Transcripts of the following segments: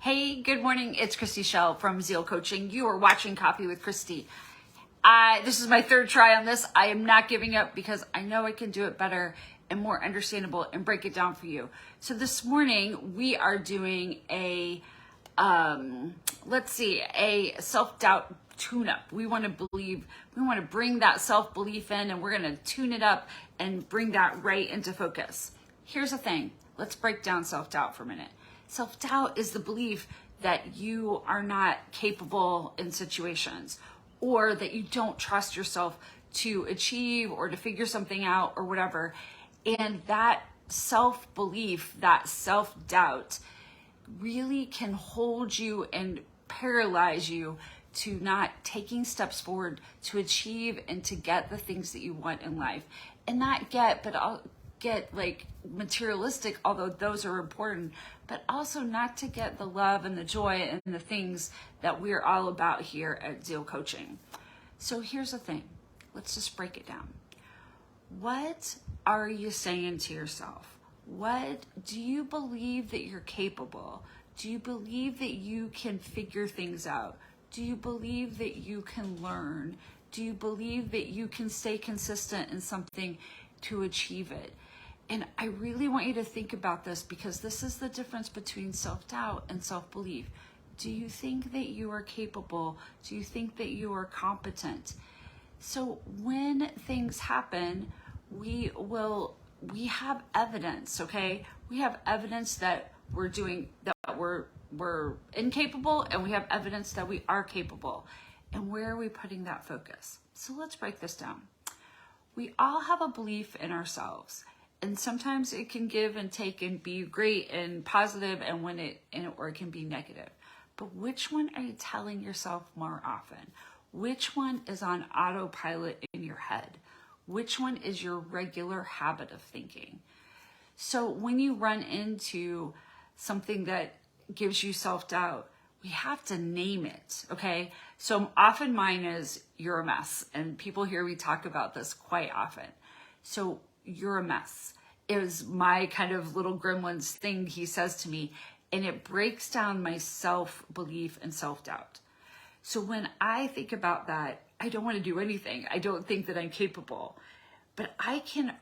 Hey, good morning. It's Christy Shell from Zeal Coaching. You are watching Coffee with Christy. This is my third try on this. I am not giving up because I know I can do it better and more understandable and break it down for you. So this morning we are doing a self-doubt tune-up. We want to bring that self-belief in, and we're going to tune it up and bring that right into focus. Here's the thing. Let's break down self-doubt for a minute. Self-doubt is the belief that you are not capable in situations, or that you don't trust yourself to achieve or to figure something out or whatever. And that self-belief, that self-doubt really can hold you and paralyze you to not taking steps forward to achieve and to get the things that you want in life. And not get, but I'll get like materialistic, although those are important, but also not to get the love and the joy and the things that we're all about here at Zeal Coaching. So here's the thing. Let's just break it down. What are you saying to yourself? What do you believe that you're capable? Do you believe that you can figure things out? Do you believe that you can learn? Do you believe that you can stay consistent in something to achieve it? And I really want you to think about this, because this is the difference between self-doubt and self-belief. Do you think that you are capable? Do you think that you are competent? So when things happen, we have evidence, okay? We have evidence that we're incapable, and we have evidence that we are capable. And where are we putting that focus? So let's break this down. We all have a belief in ourselves. And sometimes it can give and take and be great and positive, or it can be negative. But which one are you telling yourself more often? Which one is on autopilot in your head? Which one is your regular habit of thinking? So when you run into something that gives you self-doubt, we have to name it, okay? So often mine is, you're a mess. And people hear me talk about this quite often. So you're a mess is my kind of little gremlins thing he says to me, and it breaks down my self-belief and self-doubt. So when I think about that, I don't want to do anything. I don't think that I'm capable, but I can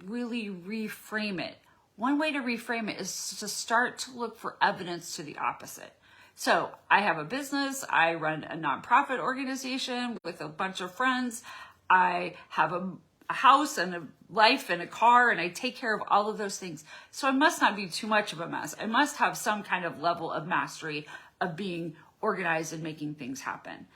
really reframe it. One way to reframe it is to start to look for evidence to the opposite. So I have a business. I run a nonprofit organization with a bunch of friends. I have a house and a life and a car, and I take care of all of those things. So I must not be too much of a mess. I must have some kind of level of mastery of being organized and making things happen.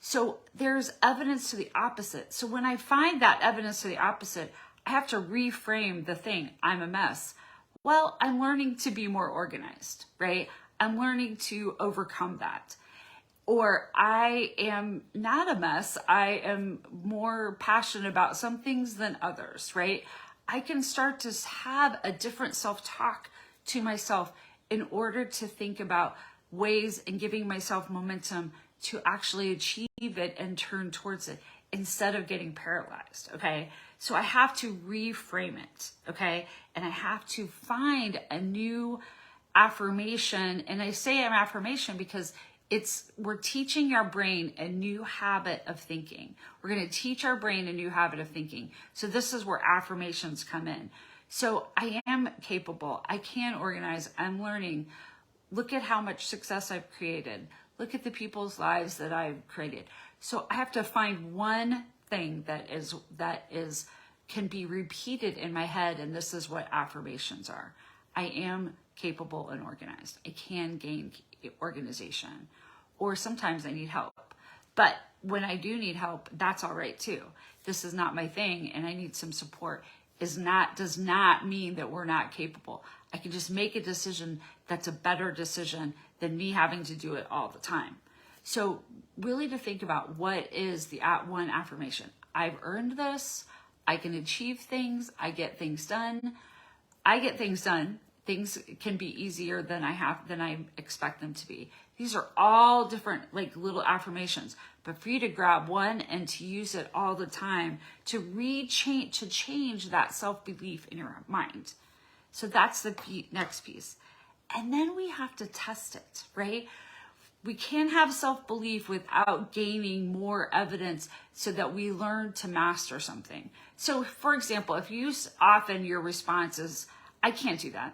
So there's evidence to the opposite. So when I find that evidence to the opposite, I have to reframe the thing. I'm a mess. Well, I'm learning to be more organized, right? I'm learning to overcome that. Or I am not a mess. I am more passionate about some things than others, right? I can start to have a different self-talk to myself in order to think about ways and giving myself momentum to actually achieve it and turn towards it instead of getting paralyzed, okay? So I have to reframe it, okay? And I have to find a new affirmation. And I say an affirmation because we're teaching our brain a new habit of thinking. We're going to teach our brain a new habit of thinking. So this is where affirmations come in. So I am capable. I can organize. I'm learning. Look at how much success I've created. Look at the people's lives that I've created. So I have to find one thing that can be repeated in my head. And this is what affirmations are. I am capable and organized. I can gain organization, or sometimes I need help. But when I do need help, that's all right too. This is not my thing and I need some support. Does not mean that we're not capable. I can just make a decision that's a better decision than me having to do it all the time. So really to think about, what is the one affirmation? I've earned this. I can achieve things. I get things done. Things can be easier than I expect them to be. These are all different, like little affirmations, but for you to grab one and to use it all the time to change that self-belief in your mind. So that's the next piece. And then we have to test it, right? We can't have self-belief without gaining more evidence so that we learn to master something. So for example, if you often your response is, I can't do that,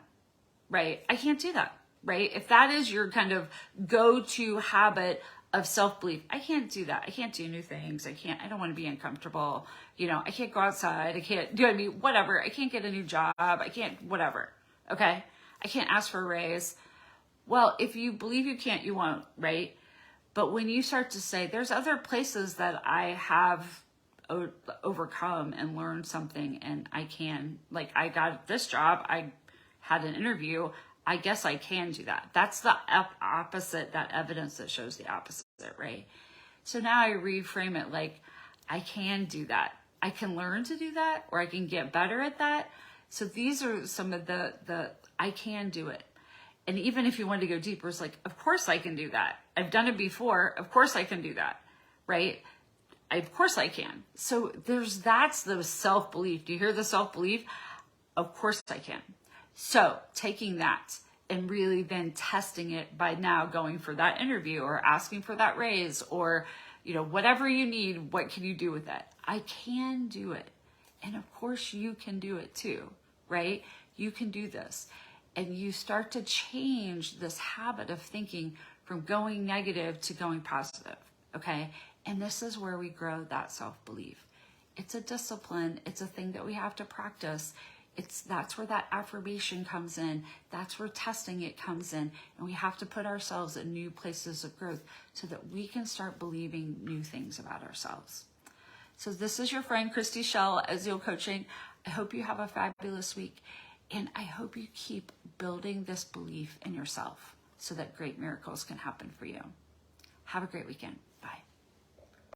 right? I can't do that, right? If that is your kind of go-to habit of self-belief, I can't do that. I can't do new things. I don't want to be uncomfortable. I can't go outside. I can't do, whatever. I can't get a new job. I can't, whatever. Okay. I can't ask for a raise. Well, if you believe you can't, you won't, right? But when you start to say, there's other places that I have overcome and learned something and I can, like I got this job, I had an interview, I guess I can do that. That's the opposite, that evidence that shows the opposite, right? So now I reframe it like, I can do that. I can learn to do that, or I can get better at that. So these are some of the I can do it. And even if you want to go deeper, it's like, of course I can do that. I've done it before. Of course I can do that, right? Of course I can. So that's the self-belief. Do you hear the self-belief? Of course I can. So taking that and really then testing it by now going for that interview or asking for that raise or, whatever you need, what can you do with that? I can do it. And of course you can do it too, right? You can do this. And you start to change this habit of thinking from going negative to going positive, okay? And this is where we grow that self-belief. It's a discipline. It's a thing that we have to practice. That's where that affirmation comes in. That's where testing it comes in. And we have to put ourselves in new places of growth so that we can start believing new things about ourselves. So this is your friend, Christy Shell, at Zeal Coaching. I hope you have a fabulous week. And I hope you keep building this belief in yourself so that great miracles can happen for you. Have a great weekend. Bye.